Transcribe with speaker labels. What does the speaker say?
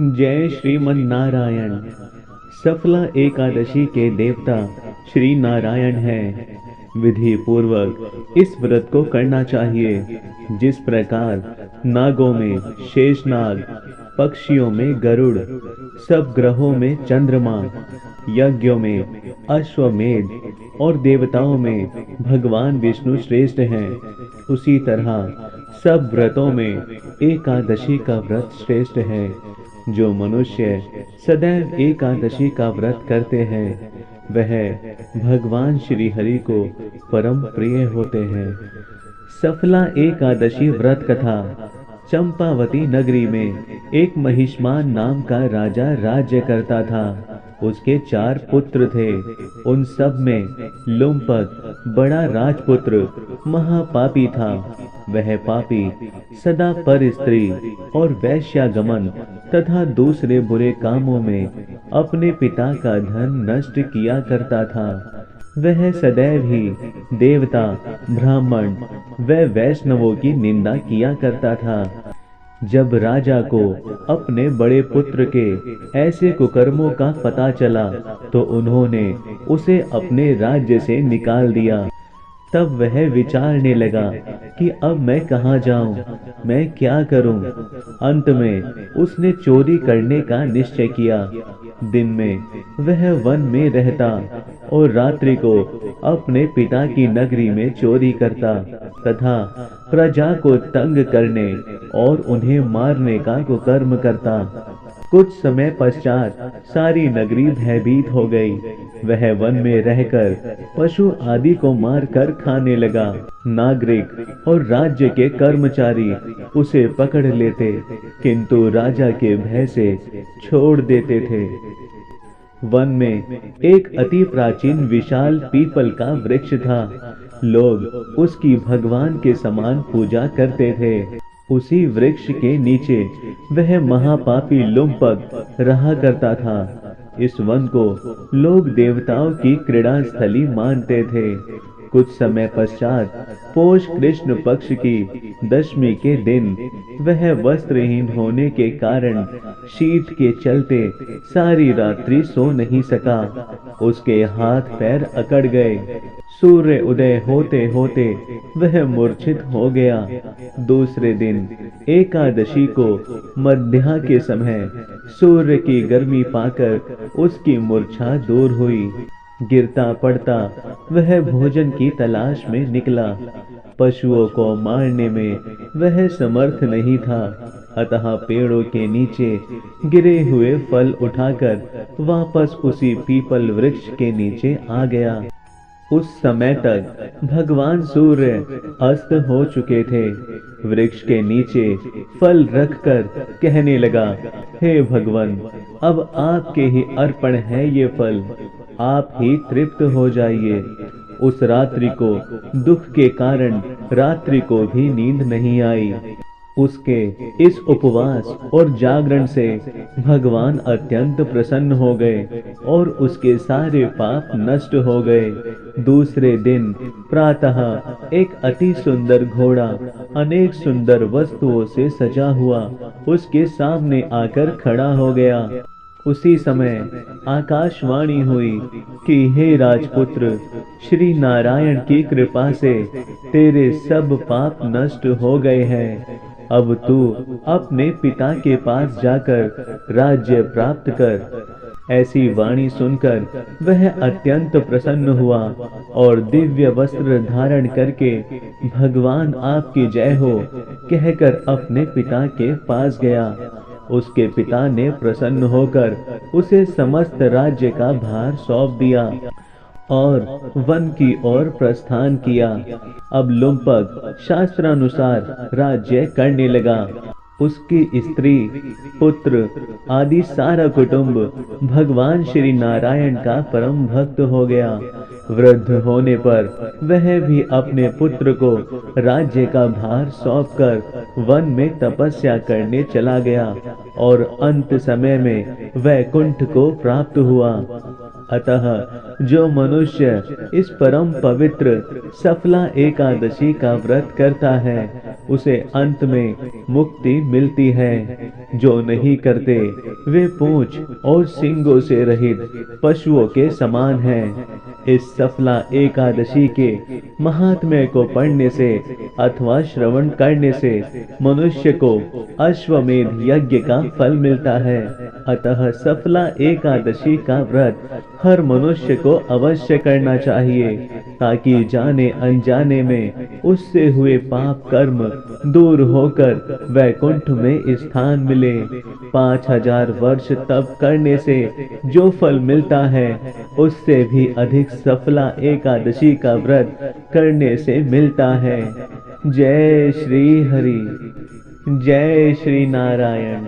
Speaker 1: जय श्रीमन नारायण। सफला एकादशी के देवता श्री नारायण हैं। विधि पूर्वक इस व्रत को करना चाहिए। जिस प्रकार नागों में शेषनाग, पक्षियों में गरुड़, सब ग्रहों में चंद्रमा, यज्ञों में अश्वमेध और देवताओं में भगवान विष्णु श्रेष्ठ हैं, उसी तरह सब व्रतों में एकादशी का व्रत श्रेष्ठ है। जो मनुष्य सदैव एकादशी का व्रत करते हैं वह भगवान श्री हरि को परम प्रिय होते हैं। सफला एकादशी व्रत कथा। चंपावती नगरी में एक महिष्मान नाम का राजा राज्य करता था। उसके 4 पुत्र थे। उन सब में लुम्पक बड़ा राजपुत्र महापापी था। वह पापी सदा पर स्त्री और वैश्यागमन तथा दूसरे बुरे कामों में अपने पिता का धन नष्ट किया करता था। वह सदैव ही देवता, ब्राह्मण व वैष्णवों की निंदा किया करता था। जब राजा को अपने बड़े पुत्र के ऐसे कुकर्मों का पता चला तो उन्होंने उसे अपने राज्य से निकाल दिया। तब वह विचारने लगा कि अब मैं कहाँ जाऊं, मैं क्या करूं। अंत में उसने चोरी करने का निश्चय किया। दिन में वह वन में रहता और रात्रि को अपने पिता की नगरी में चोरी करता तथा प्रजा को तंग करने और उन्हें मारने का कुकर्म करता। कुछ समय पश्चात सारी नगरी भयभीत हो गई। वह वन में रहकर पशु आदि को मारकर खाने लगा। नागरिक और राज्य के कर्मचारी उसे पकड़ लेते किंतु राजा के भय से छोड़ देते थे। वन में एक अति प्राचीन विशाल पीपल का वृक्ष था। लोग उसकी भगवान के समान पूजा करते थे। उसी वृक्ष के नीचे वह महापापी लुम्पक रहा करता था। इस वन को लोग देवताओं की क्रीड़ा स्थली मानते थे। कुछ समय पश्चात पोष कृष्ण पक्ष की दशमी के दिन वह वस्त्रहीन होने के कारण शीत के चलते सारी रात्रि सो नहीं सका। उसके हाथ पैर अकड़ गए। सूर्य उदय होते होते वह मूर्छित हो गया। दूसरे दिन एकादशी को मध्याह्न के समय सूर्य की गर्मी पाकर उसकी मूर्छा दूर हुई। गिरता पड़ता वह भोजन की तलाश में निकला। पशुओं को मारने में वह समर्थ नहीं था, अतः पेड़ों के नीचे गिरे हुए फल उठाकर वापस उसी पीपल वृक्ष के नीचे आ गया। उस समय तक भगवान सूर्य अस्त हो चुके थे। वृक्ष के नीचे फल रखकर कहने लगा, हे भगवान, अब आपके ही अर्पण है ये फल, आप ही तृप्त हो जाइए। उस रात्रि को दुख के कारण रात्रि को भी नींद नहीं आई। उसके इस उपवास और जागरण से भगवान अत्यंत प्रसन्न हो गए और उसके सारे पाप नष्ट हो गए। दूसरे दिन प्रातः एक अति सुंदर घोड़ा अनेक सुंदर वस्तुओं से सजा हुआ उसके सामने आकर खड़ा हो गया। उसी समय आकाशवाणी हुई कि हे राजपुत्र, श्री नारायण की कृपा से तेरे सब पाप नष्ट हो गए हैं। अब तू अपने पिता के पास जाकर राज्य प्राप्त कर। ऐसी वाणी सुनकर वह अत्यंत प्रसन्न हुआ और दिव्य वस्त्र धारण करके भगवान आपकी जय हो कहकर अपने पिता के पास गया। उसके पिता ने प्रसन्न होकर उसे समस्त राज्य का भार सौंप दिया और वन की ओर प्रस्थान किया। अब लुम्पक शास्त्रानुसार राज्य करने लगा। उसकी स्त्री, पुत्र आदि सारा कुटुंब भगवान श्री नारायण का परम भक्त हो गया। वृद्ध होने पर वह भी अपने पुत्र को राज्य का भार सौंपकर वन में तपस्या करने चला गया और अंत समय में वैकुंठ को प्राप्त हुआ। अतः जो मनुष्य इस परम पवित्र सफला एकादशी का व्रत करता है उसे अंत में मुक्ति मिलती है। जो नहीं करते वे पूंछ और सींगों से रहित पशुओं के समान हैं। इस सफला एकादशी के महात्म्य को पढ़ने से अथवा श्रवण करने से मनुष्य को अश्वमेध यज्ञ का फल मिलता है। अतः सफला एकादशी का व्रत हर मनुष्य को अवश्य करना चाहिए, ताकि जाने अनजाने में उससे हुए पाप कर्म दूर होकर वैकुंठ में स्थान मिले। 5000 वर्ष तप करने से जो फल मिलता है उससे भी अधिक सफला एकादशी का व्रत करने से मिलता है। जय श्री हरि, जय श्री नारायण।